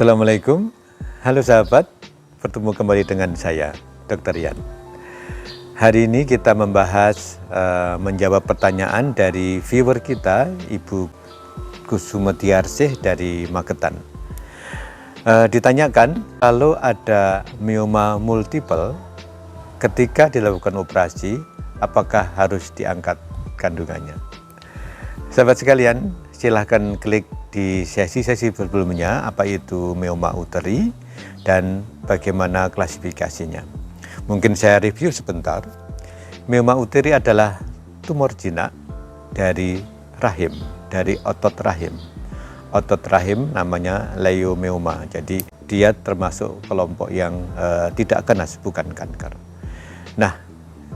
Assalamualaikum, halo sahabat, bertemu kembali dengan saya, Dr. Yan. Hari ini kita membahas, menjawab pertanyaan dari viewer kita, Ibu Kusumetiarsih dari Magetan. Ditanyakan, kalau ada mioma multiple, ketika dilakukan operasi, apakah harus diangkat kandungannya? Sahabat sekalian, silahkan klik di sesi-sesi sebelumnya, apa itu mioma uteri dan bagaimana klasifikasinya. Mungkin saya review sebentar. Mioma uteri adalah tumor jinak dari rahim, dari otot rahim. Otot rahim namanya leiomeoma, jadi dia termasuk kelompok yang tidak ganas, bukan kanker. Nah,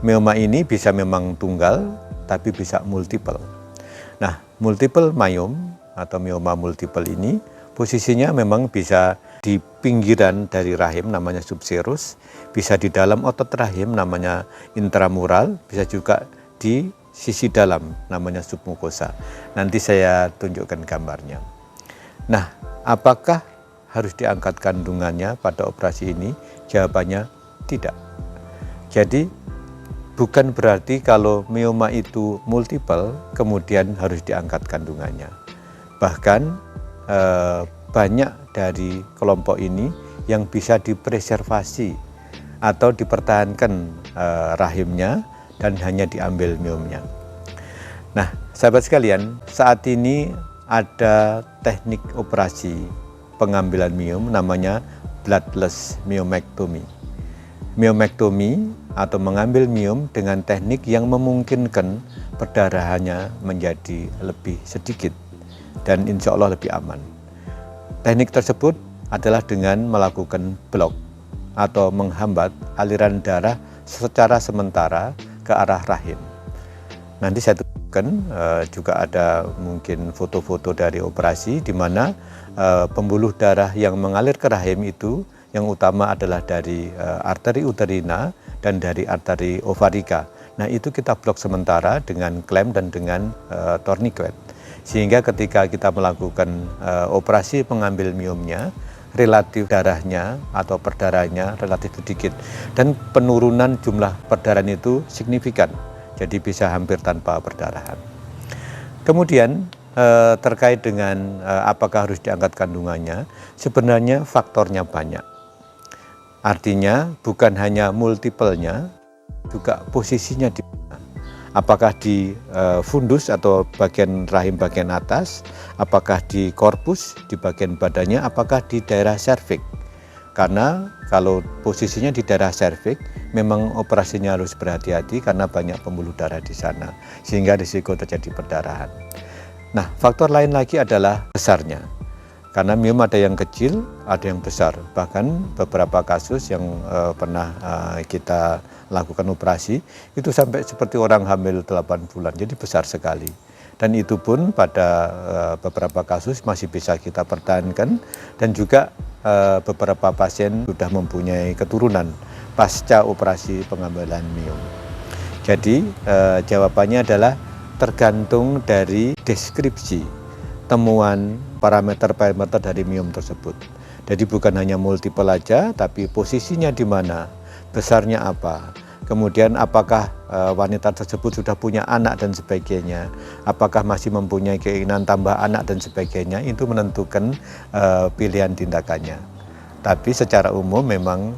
mioma ini bisa memang tunggal, tapi bisa multiple. Nah, multiple myome atau mioma multiple ini posisinya memang bisa di pinggiran dari rahim namanya subserus, bisa di dalam otot rahim namanya intramural, bisa juga di sisi dalam namanya submukosa. Nanti saya tunjukkan gambarnya. Nah, apakah harus diangkat kandungannya pada operasi ini? Jawabannya tidak. Jadi bukan berarti kalau mioma itu multiple kemudian harus diangkat kandungannya. Bahkan banyak dari kelompok ini yang bisa dipreservasi atau dipertahankan rahimnya dan hanya diambil miomnya. Nah, sahabat sekalian, saat ini ada teknik operasi pengambilan miom namanya bloodless myomectomy. Myomectomy atau mengambil miom dengan teknik yang memungkinkan perdarahannya menjadi lebih sedikit dan insya Allah lebih aman. Teknik tersebut adalah dengan melakukan blok atau menghambat aliran darah secara sementara ke arah rahim. Nanti saya tunjukkan juga ada mungkin foto-foto dari operasi di mana pembuluh darah yang mengalir ke rahim itu yang utama adalah dari arteri uterina dan dari arteri ovarika. Nah, itu kita blok sementara dengan klem dan dengan tourniquet. Sehingga ketika kita melakukan operasi pengambil miomnya, relatif darahnya atau perdarahannya relatif sedikit. Dan penurunan jumlah perdarahan itu signifikan, jadi bisa hampir tanpa perdarahan. Kemudian terkait dengan apakah harus diangkat kandungannya, sebenarnya faktornya banyak. Artinya bukan hanya multiple-nya, juga posisinya di mana. Apakah di fundus atau bagian rahim bagian atas, apakah di korpus di bagian badannya, apakah di daerah serviks. Karena kalau posisinya di daerah serviks, memang operasinya harus berhati-hati karena banyak pembuluh darah di sana, sehingga risiko terjadi perdarahan. Nah, faktor lain lagi adalah besarnya. Karena miom ada yang kecil, ada yang besar. Bahkan beberapa kasus yang pernah kita lakukan operasi, itu sampai seperti orang hamil 8 bulan, jadi besar sekali. Dan itu pun pada beberapa kasus masih bisa kita pertahankan, dan juga beberapa pasien sudah mempunyai keturunan pasca operasi pengambilan miom. Jadi jawabannya adalah tergantung dari deskripsi temuan parameter-parameter dari miom tersebut. Jadi bukan hanya multiple aja, tapi posisinya di mana, besarnya apa, kemudian apakah wanita tersebut sudah punya anak dan sebagainya, apakah masih mempunyai keinginan tambah anak dan sebagainya, itu menentukan pilihan tindakannya. Tapi secara umum memang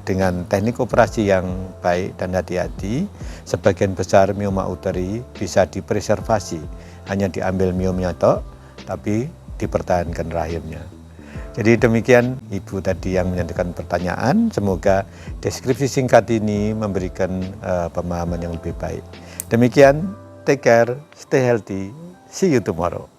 dengan teknik operasi yang baik dan hati-hati, sebagian besar mioma uteri bisa dipreservasi, hanya diambil miomnya tok, tapi dipertahankan rahimnya. Jadi demikian Ibu tadi yang menyampaikan pertanyaan, semoga deskripsi singkat ini memberikan pemahaman yang lebih baik. Demikian, take care, stay healthy, see you tomorrow.